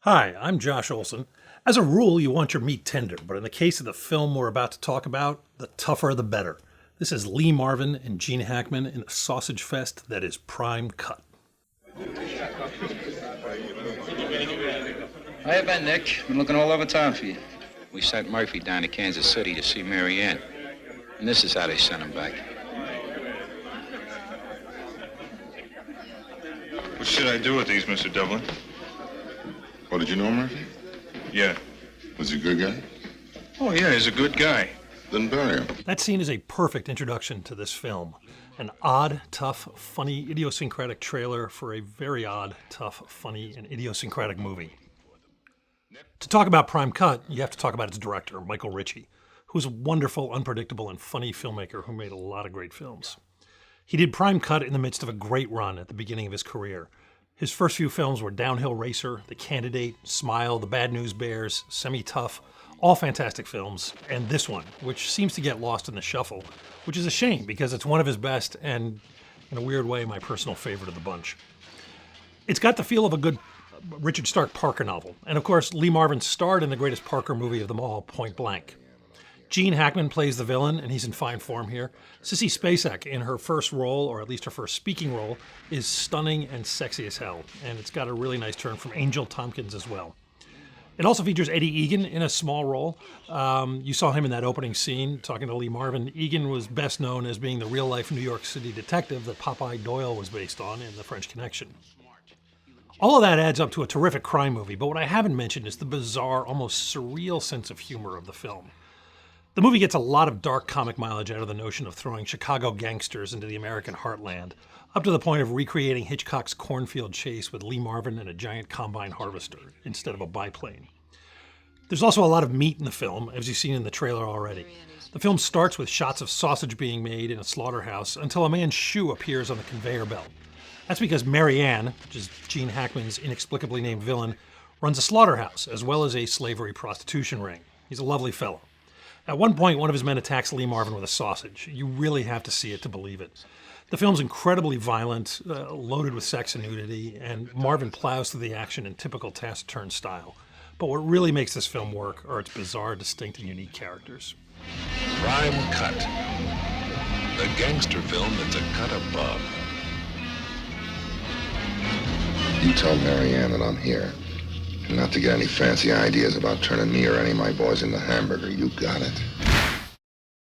Hi, I'm Josh Olson. As a rule, you want your meat tender, but in the case of the film we're about to talk about, the tougher the better. This is Lee Marvin and Gene Hackman in a sausage fest that is prime cut. Hiya, Ben, Nick. Been looking all over town for you. We sent Murphy down to Kansas City to see Mary Ann. And this is how they sent him back. What should I do with these, Mr. Devlin? Oh, did you know Murphy? Yeah. Was he a good guy? Oh, yeah, he's a good guy. Then bury him. That scene is a perfect introduction to this film. An odd, tough, funny, idiosyncratic trailer for a very odd, tough, funny, and idiosyncratic movie. To talk about Prime Cut, you have to talk about its director, Michael Ritchie, who is a wonderful, unpredictable, and funny filmmaker who made a lot of great films. He did Prime Cut in the midst of a great run at the beginning of his career. His first few films were Downhill Racer, The Candidate, Smile, The Bad News Bears, Semi-Tough, all fantastic films, and this one, which seems to get lost in the shuffle, which is a shame because it's one of his best and, in a weird way, my personal favorite of the bunch. It's got the feel of a good Richard Stark Parker novel, and of course, Lee Marvin starred in the greatest Parker movie of them all, Point Blank. Gene Hackman plays the villain, and he's in fine form here. Sissy Spacek, in her first role, or at least her first speaking role, is stunning and sexy as hell, and it's got a really nice turn from Angel Tompkins as well. It also features Eddie Egan in a small role. You saw him in that opening scene talking to Lee Marvin. Egan was best known as being the real-life New York City detective that Popeye Doyle was based on in The French Connection. All of that adds up to a terrific crime movie, but what I haven't mentioned is the bizarre, almost surreal sense of humor of the film. The movie gets a lot of dark comic mileage out of the notion of throwing Chicago gangsters into the American heartland, up to the point of recreating Hitchcock's cornfield chase with Lee Marvin and a giant combine harvester instead of a biplane. There's also a lot of meat in the film, as you've seen in the trailer already. The film starts with shots of sausage being made in a slaughterhouse until a man's shoe appears on the conveyor belt. That's because Mary Ann, which is Gene Hackman's inexplicably named villain, runs a slaughterhouse as well as a slavery prostitution ring. He's a lovely fellow. At one point, one of his men attacks Lee Marvin with a sausage. You really have to see it to believe it. The film's incredibly violent, loaded with sex and nudity, and Marvin plows through the action in typical taciturn style. But what really makes this film work are its bizarre, distinct, and unique characters. Prime Cut. The gangster film that's a cut above. You tell Mary Ann that I'm here. And not to get any fancy ideas about turning me or any of my boys into hamburger. You got it.